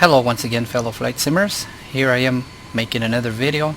Hello once again, fellow flight simmers. Here I am making another video.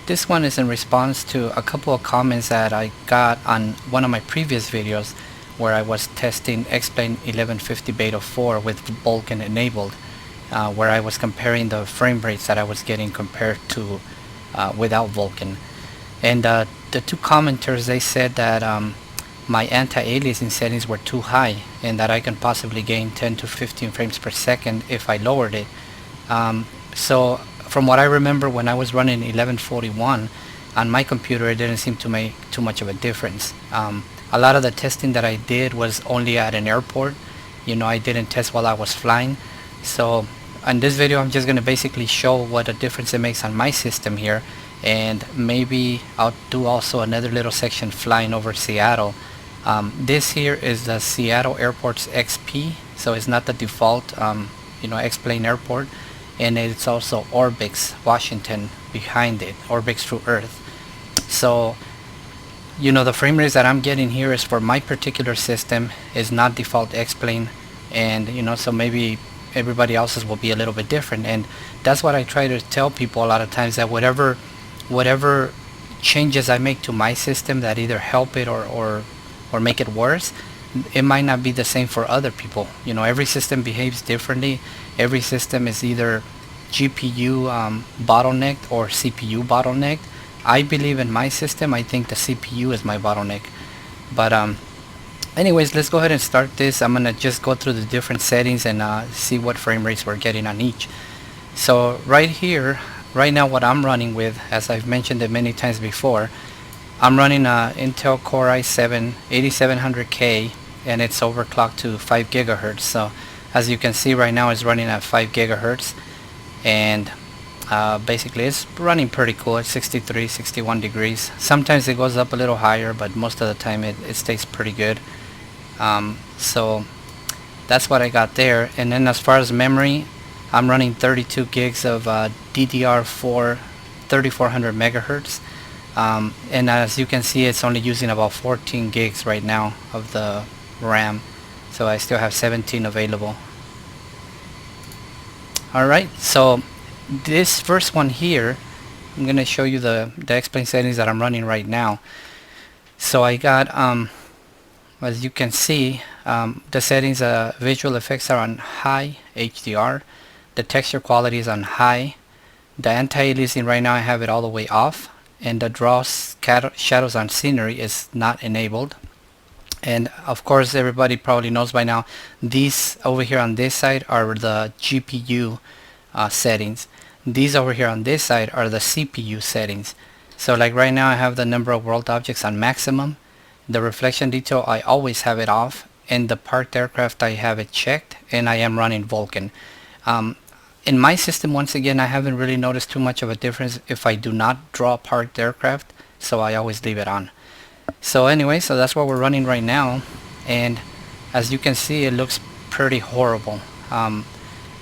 This one is in response to a couple of comments that I got on one of my previous videos where I was testing Xplane 1150 Beta 4 with Vulkan enabled, where I was comparing the frame rates that I was getting compared to without Vulkan. And the two commenters, they said that my anti-aliasing settings were too high and that I can possibly gain 10 to 15 frames per second if I lowered it. So from what I remember, when I was running 1141 on my computer, it didn't seem to make too much of a difference. A lot of the testing that I did was only at an airport. You know, I didn't test while I was flying. So in this video, I'm just going to basically show what a difference it makes on my system here, and maybe I'll do also another little section flying over Seattle. This here is the Seattle Airport's XP, so it's not the default Xplane Airport, and it's also Orbix Washington behind it, Orbix True Earth. So the frame rates that I'm getting here is for my particular system, is not default Xplane, and so maybe everybody else's will be a little bit different. And that's what I try to tell people a lot of times, that whatever changes I make to my system that either help it or make it worse, it might not be the same for other people. Every system behaves differently. Every system is either GPU bottlenecked or CPU bottlenecked. I believe in my system, I think the CPU is my bottleneck. But anyways, let's go ahead and start this. I'm gonna just go through the different settings and see what frame rates we're getting on each. So right here, right now, what I'm running with, as I've mentioned it many times before, I'm running Intel Core i7 8700K, and it's overclocked to 5 gigahertz. So as you can see right now, it's running at 5 gigahertz, and basically it's running pretty cool at 63, 61 degrees. Sometimes it goes up a little higher, but most of the time it stays pretty good. So that's what I got there. And then as far as memory, I'm running 32 gigs of DDR4 3400 megahertz. And as you can see, it's only using about 14 gigs right now of the RAM, so I still have 17 available. Alright, so this first one here, I'm going to show you the Xplane settings that I'm running right now. So I got, as you can see, the settings, visual effects are on high HDR, the texture quality is on high, the anti-aliasing right now I have it all the way off, and the draw shadows on scenery is not enabled. And of course, everybody probably knows by now, these over here on this side are the GPU settings. These over here on this side are the CPU settings. So like right now, I have the number of world objects on maximum, the reflection detail I always have it off, and the parked aircraft I have it checked, and I am running Vulkan. In my system, once again, I haven't really noticed too much of a difference if I do not draw parked aircraft, so I always leave it on. So anyway, so that's what we're running right now, and as you can see, it looks pretty horrible.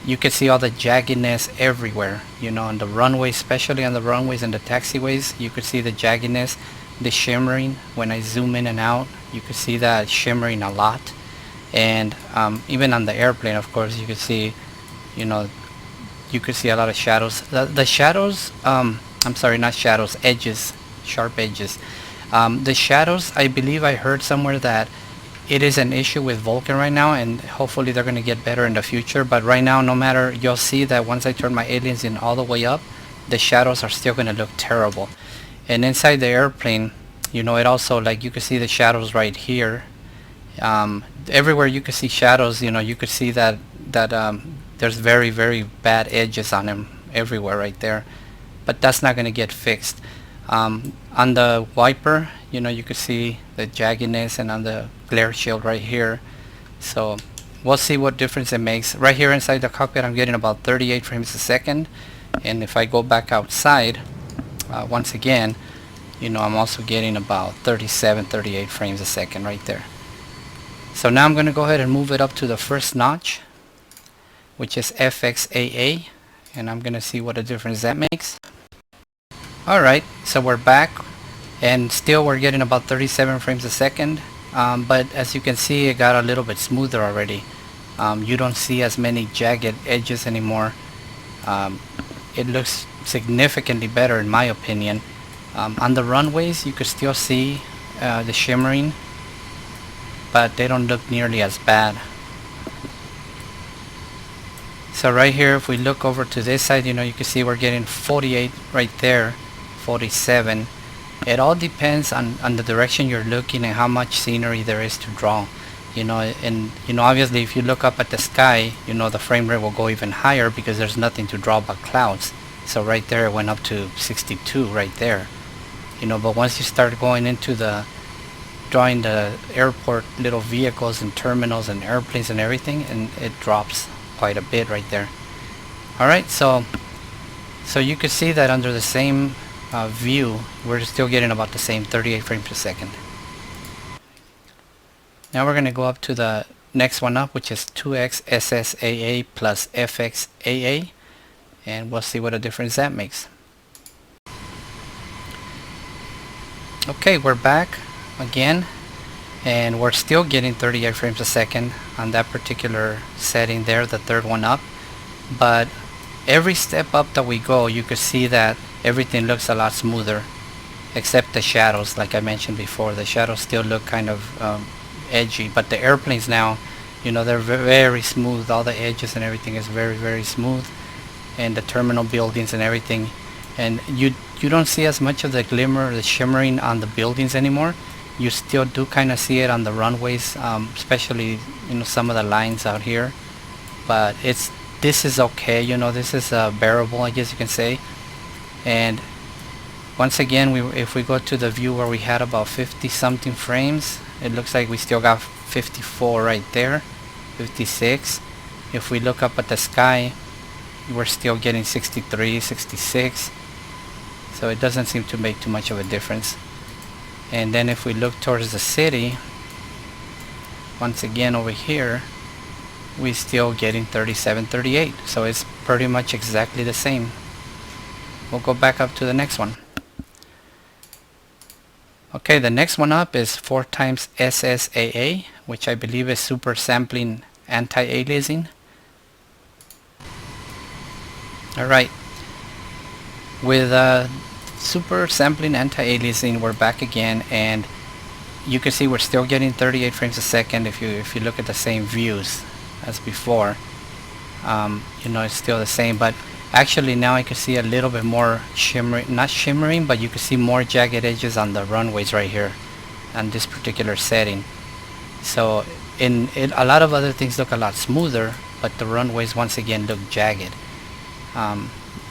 You can see all the jaggedness everywhere, on the runway, especially on the runways and the taxiways. You could see the jaggedness, the shimmering. When I zoom in and out, you could see that shimmering a lot. And even on the airplane, of course, you could see, you could see a lot of shadows. The shadows, I'm sorry, not shadows, edges, sharp edges. The shadows, I believe I heard somewhere that it is an issue with Vulkan right now, and hopefully they're going to get better in the future. But right now, no matter, you'll see that once I turn my aliasing all the way up, the shadows are still going to look terrible. And inside the airplane, it also, like, you can see the shadows right here. Everywhere you can see shadows, you could see that there's very, very bad edges on them everywhere right there, but that's not going to get fixed. On the wiper, you could see the jaggedness, and on the glare shield right here. So we'll see what difference it makes. Right here inside the cockpit, I'm getting about 38 frames a second, and if I go back outside, once again, I'm also getting about 37, 38 frames a second right there. So now I'm going to go ahead and move it up to the first notch, which is FXAA, and I'm gonna see what a difference that makes. Alright, so we're back, and still we're getting about 37 frames a second, but as you can see, it got a little bit smoother already. You don't see as many jagged edges anymore. It looks significantly better in my opinion. On the runways you could still see the shimmering, but they don't look nearly as bad. So right here, if we look over to this side, you can see we're getting 48 right there, 47. It all depends on the direction you're looking and how much scenery there is to draw. And obviously if you look up at the sky, the frame rate will go even higher because there's nothing to draw but clouds. So right there it went up to 62 right there. But once you start going into the drawing the airport little vehicles and terminals and airplanes and everything, and it drops quite a bit right there. Alright, so you can see that under the same view we're still getting about the same 38 frames per second. Now we're going to go up to the next one up, which is 2x SSAA plus FXAA, and we'll see what a difference that makes. Okay, we're back again, and we're still getting 38 frames a second on that particular setting there, the third one up. But every step up that we go, you can see that everything looks a lot smoother, except the shadows. Like I mentioned before, the shadows still look kind of edgy, but the airplanes now, they're very smooth. All the edges and everything is very, very smooth, and the terminal buildings and everything. And you don't see as much of the glimmer, the shimmering on the buildings anymore. You still do kind of see it on the runways, especially some of the lines out here. But this is okay. This is bearable, I guess you can say. And once again, if we go to the view where we had about 50 something frames, it looks like we still got 54 right there, 56. If we look up at the sky, we're still getting 63, 66. So it doesn't seem to make too much of a difference. And then if we look towards the city, once again over here, we're still getting 37, 38. So it's pretty much exactly the same. We'll go back up to the next one. Okay, the next one up is 4 times SSAA, which I believe is super sampling anti-aliasing. Alright, with super sampling anti-aliasing, we're back again, and you can see we're still getting 38 frames a second if you look at the same views as before. It's still the same, but actually now I can see a little bit more shimmering, not shimmering, but you can see more jagged edges on the runways right here on this particular setting. So a lot of other things look a lot smoother, but the runways once again look jagged.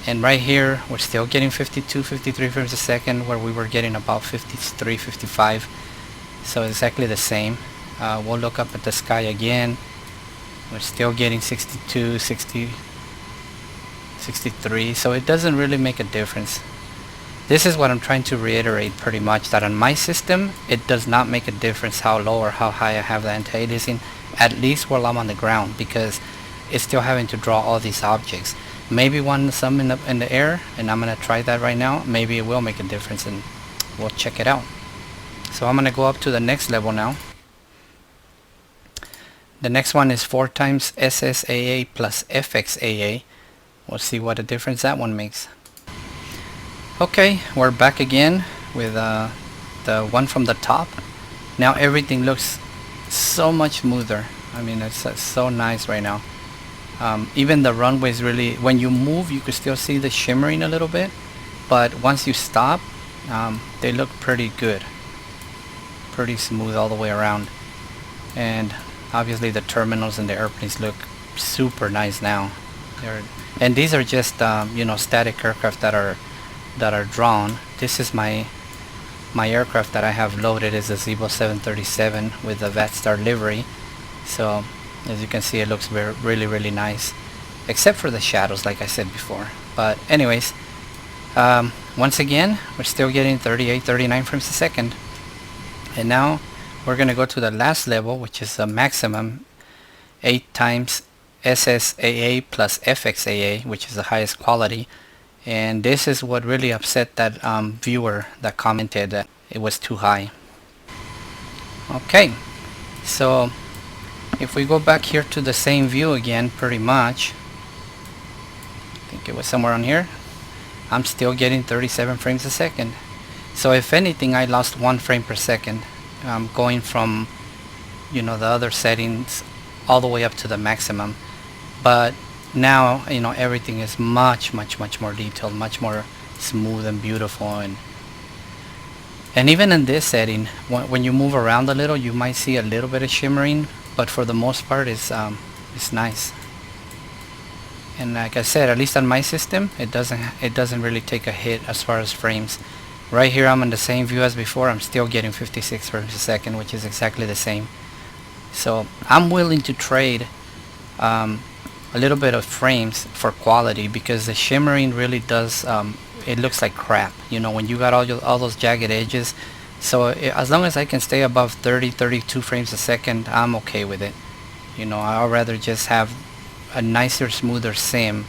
And right here we're still getting 52, 53 frames a second, where we were getting about 53, 55. So exactly the same. We'll look up at the sky again. We're still getting 62, 60, 63. So it doesn't really make a difference. This is what I'm trying to reiterate pretty much, that on my system it does not make a difference how low or how high I have the anti-aliasing, at least while I'm on the ground, because it's still having to draw all these objects. Maybe some in the air, and I'm gonna try that right now. Maybe it will make a difference, and we'll check it out. So I'm gonna go up to the next level now. The next one is 4 times SSAA plus FXAA. We'll see what a difference that one makes. Okay, we're back again with the one from the top. Now everything looks so much smoother. I mean, it's so nice right now. Even the runways, really, when you move you can still see the shimmering a little bit, but once you stop, they look pretty good, pretty smooth all the way around. And obviously the terminals and the airplanes look super nice now. And these are just static aircraft that are drawn. This is my aircraft that I have loaded is a Zibo 737 with the VATSTAR livery. So as you can see, it looks really, really nice, except for the shadows, like I said before. But anyways, once again, we're still getting 38, 39 frames a second. And now we're going to go to the last level, which is the maximum 8 times SSAA plus FXAA, which is the highest quality. And this is what really upset that viewer that commented that it was too high. Okay, so if we go back here to the same view again, pretty much, I think it was somewhere on here, I'm still getting 37 frames a second. So if anything, I lost 1 frame per second, going from, you know, the other settings all the way up to the maximum. But now, you know, everything is much more detailed, much more smooth and beautiful. And even in this setting, when you move around a little, you might see a little bit of shimmering, but for the most part, it's nice. And like I said, at least on my system, it doesn't really take a hit as far as frames. Right here, I'm in the same view as before. I'm still getting 56 frames a second, which is exactly the same. So I'm willing to trade a little bit of frames for quality, because the shimmering really does, it looks like crap, you know, when you got all those jagged edges. So as long as I can stay above 32 frames a second, I'm okay with it. You know, I'd rather just have a nicer, smoother sim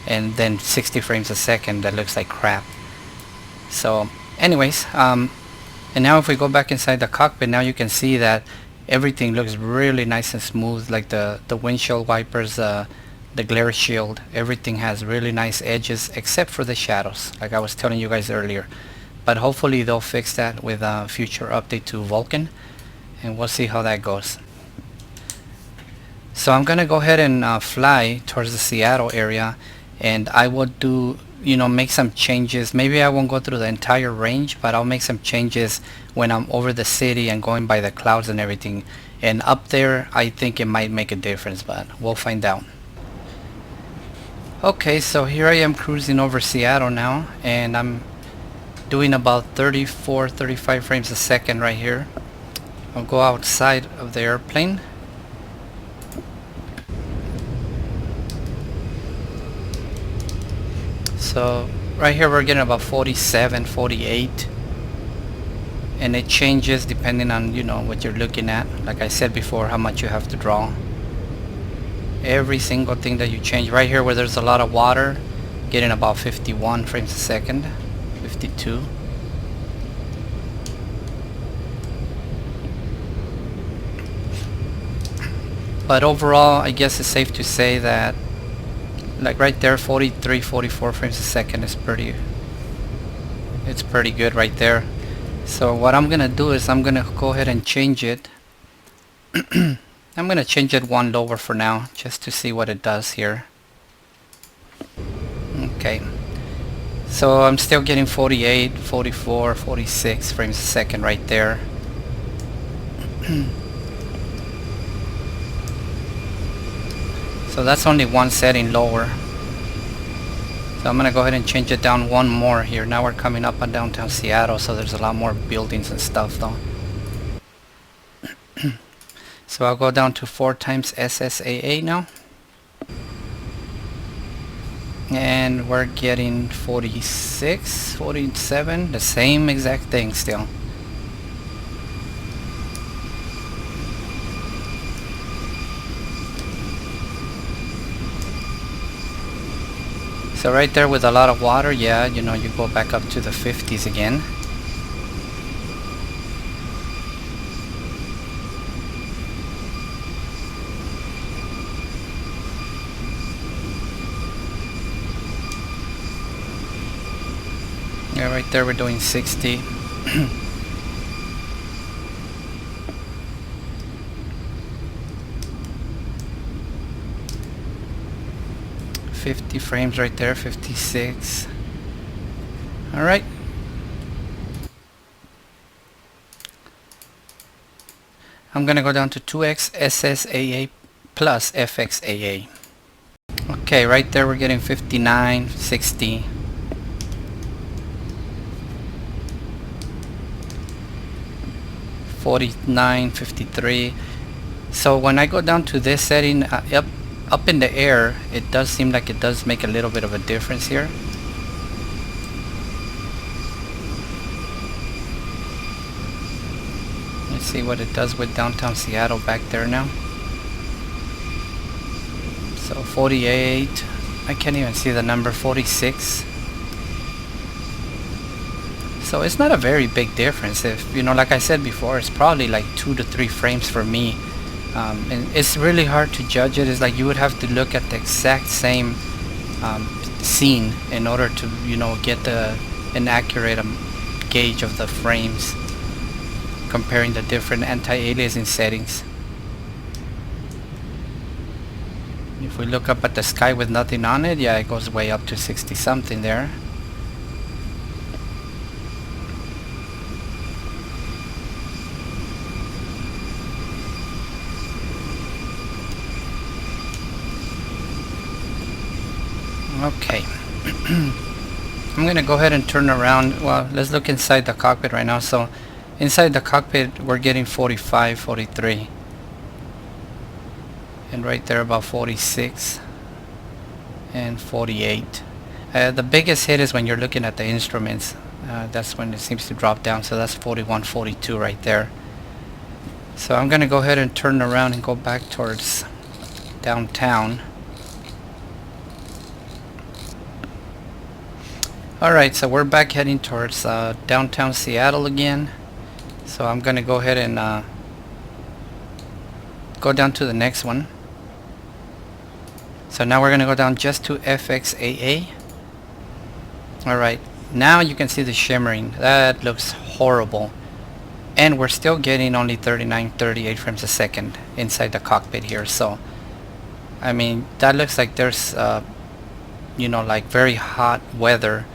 and then 60 frames a second that looks like crap. So anyways, and now if we go back inside the cockpit, now you can see that everything looks really nice and smooth, like the windshield wipers, the glare shield, everything has really nice edges except for the shadows, like I was telling you guys earlier. But hopefully they'll fix that with a future update to Vulkan, and we'll see how that goes. So I'm gonna go ahead and fly towards the Seattle area, and I will do, you know, make some changes. Maybe I won't go through the entire range, but I'll make some changes when I'm over the city and going by the clouds and everything. And up there, I think it might make a difference, but we'll find out. Okay, so here I am cruising over Seattle now, and I'm doing about 35 frames a second right here. I'll go outside of the airplane. So right here we're getting about 47, 48, and it changes depending on, you know, what you're looking at. Like I said before, how much you have to draw. Every single thing that you change. Right here where there's a lot of water, getting about 51 frames a second, 52. But overall, I guess it's safe to say that, like right there, 43, 44 frames a second is pretty good right there. So what I'm gonna do is I'm gonna go ahead and change it. I'm gonna change it one lower for now, just to see what it does here. Okay, so I'm still getting 48, 44, 46 frames a second right there. So that's only one setting lower. So I'm gonna go ahead and change it down one more here. Now we're coming up on downtown Seattle, so there's a lot more buildings and stuff though. So I'll go down to 4 times SSAA now. And we're getting 46, 47, the same exact thing still. So right there with a lot of water, yeah, you know, you go back up to the 50s again. Yeah, right there we're doing 60. 50 frames right there, 56. Alright. I'm gonna go down to 2x SSAA plus FXAA. Okay, right there we're getting 59, 60. 49, 53. So when I go down to this setting, up in the air, it does seem like it does make a little bit of a difference here. Let's see what it does with downtown Seattle back there now. So 48, I can't even see the number, 46. So it's not a very big difference. If, you know, like I said before, it's probably like 2 to 3 frames for me And it's really hard to judge it. It's like you would have to look at the exact same scene in order to, you know, get an accurate gauge of the frames, comparing the different anti-aliasing settings. If we look up at the sky with nothing on it, yeah, it goes way up to 60 something there. Okay. I'm gonna go ahead and turn around. Well, let's look inside the cockpit right now. So inside the cockpit we're getting 45, 43, and right there about 46 and 48. The biggest hit is when you're looking at the instruments. That's when it seems to drop down. So that's 41, 42 right there. So I'm gonna go ahead and turn around and go back towards downtown. Alright, so we're back heading towards downtown Seattle again. So I'm gonna go ahead and go down to the next one. So now we're gonna go down just to FXAA. Alright, now you can see the shimmering. That looks horrible. And we're still getting only 39, 38 frames a second inside the cockpit here. So, I mean, that looks like there's, you know, like very hot weather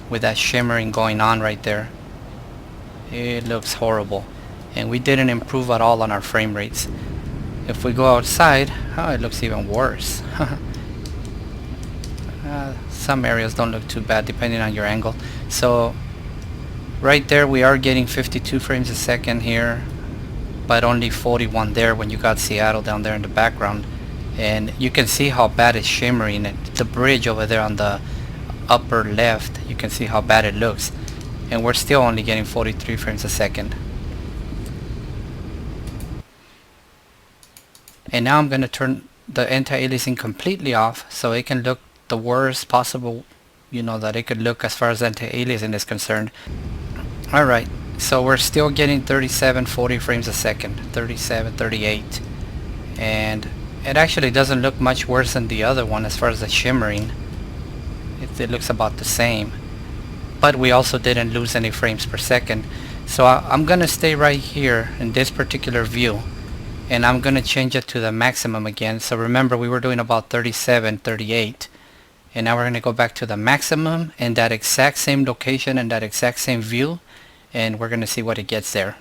with that shimmering going on right there. It looks horrible, and we didn't improve at all on our frame rates. If we go outside, oh, it looks even worse. Some areas don't look too bad depending on your angle. So right there we are getting 52 frames a second here, but only 41 there when you got Seattle down there in the background. And you can see how bad it's shimmering. And the bridge over there on the upper left, you can see how bad it looks, and we're still only getting 43 frames a second. And now I'm going to turn the anti-aliasing completely off so it can look the worst possible, you know, that it could look as far as anti-aliasing is concerned. Alright, so we're still getting 37, 40 frames a second, 37, 38, and it actually doesn't look much worse than the other one as far as the shimmering. It looks about the same, but we also didn't lose any frames per second. So I'm gonna stay right here in this particular view, and I'm gonna change it to the maximum again. So remember, we were doing about 37, 38, and now we're gonna go back to the maximum in that exact same location and that exact same view, and we're gonna see what it gets there.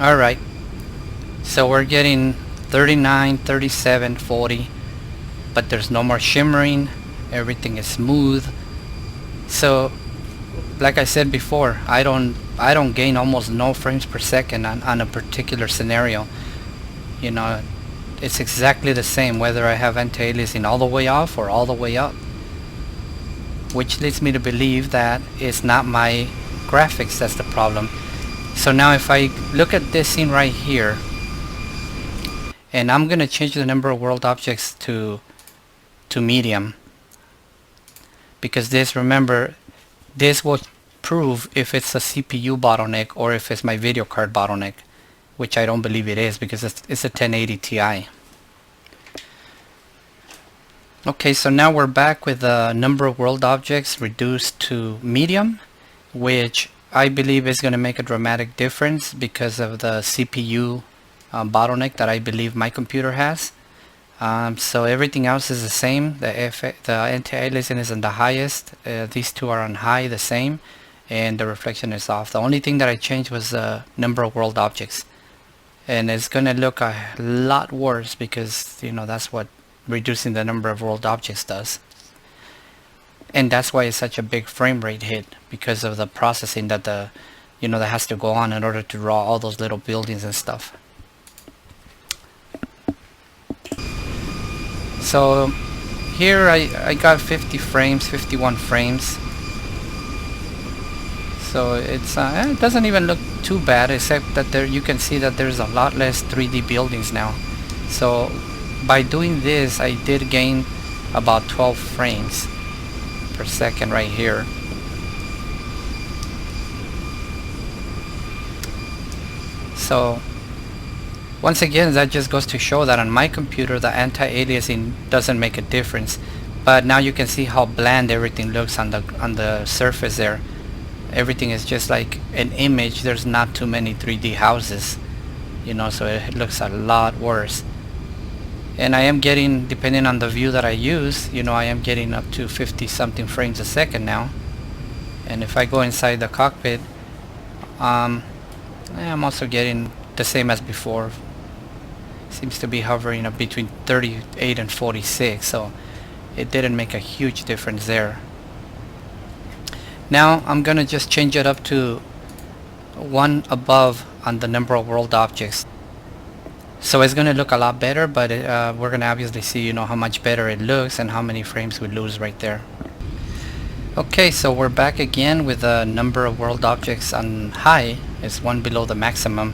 Alright, so we're getting 39, 37, 40, but there's no more shimmering. Everything is smooth. So like I said before, I don't gain almost no frames per second on a particular scenario. You know, it's exactly the same whether I have anti-aliasing all the way off or all the way up, which leads me to believe that it's not my graphics that's the problem. So now if I look at this scene right here, and I'm gonna change the number of world objects to medium, because this, remember, this will prove if it's a CPU bottleneck or if it's my video card bottleneck, which I don't believe it is because it's a 1080 Ti. Okay, so now we're back with the number of world objects reduced to medium, which I believe is going to make a dramatic difference because of the CPU bottleneck that I believe my computer has. So everything else is the same. The anti-aliasing is on the highest. These two are on high, the same, and the reflection is off. The only thing that I changed was the number of world objects, and it's going to look a lot worse because, you know, that's what reducing the number of world objects does. And that's why it's such a big frame rate hit, because of the processing that that has to go on in order to draw all those little buildings and stuff. So here I got 50 frames, 51 frames. So it's it doesn't even look too bad, except that you can see that there's a lot less 3D buildings now. So by doing this, I did gain about 12 frames per second right here. So once again, that just goes to show that on my computer the anti-aliasing doesn't make a difference. But now you can see how bland everything looks on the surface there. Everything is just like an image. There's not too many 3D houses, you know, so it looks a lot worse. And I am getting, depending on the view that I use, you know, I am getting up to 50 something frames a second now. And if I go inside the cockpit, I'm also getting the same as before. Seems to be hovering up between 38 and 46, so it didn't make a huge difference there. Now I'm gonna just change it up to 1 above on the number of world objects. So it's gonna look a lot better, but we're gonna obviously see, you know, how much better it looks and how many frames we lose right there. Okay, so we're back again with the number of world objects on high. It's 1 below the maximum,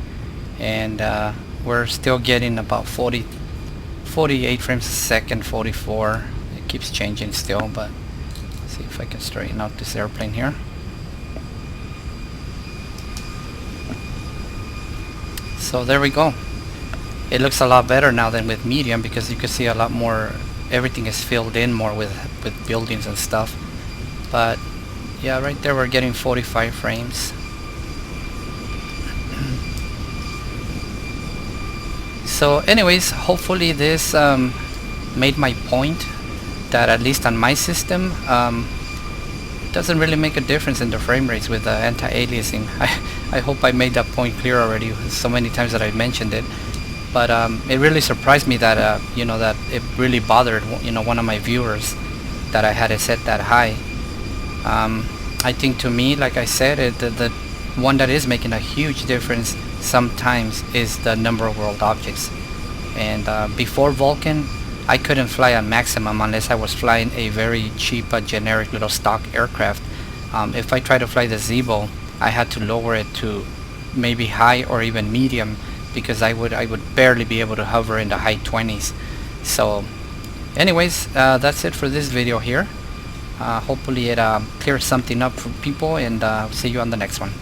and we're still getting about 48 frames a second, 44. It keeps changing still, but let's see if I can straighten out this airplane here. So there we go. It looks a lot better now than with medium, because you can see a lot more, everything is filled in more with buildings and stuff. But yeah, right there we're getting 45 frames. So anyways, hopefully this made my point that at least on my system it doesn't really make a difference in the frame rates with the anti-aliasing. I hope I made that point clear already so many times that I mentioned it. But it really surprised me that you know, that it really bothered, you know, one of my viewers that I had it set that high. I think, to me, like I said, the one that is making a huge difference sometimes is the number of world objects. And before Vulkan, I couldn't fly on maximum unless I was flying a very cheap generic little stock aircraft. If I try to fly the Zibo, I had to lower it to maybe high or even medium, because I would barely be able to hover in the high 20s. So anyways, that's it for this video here. Hopefully it clears something up for people, and see you on the next one.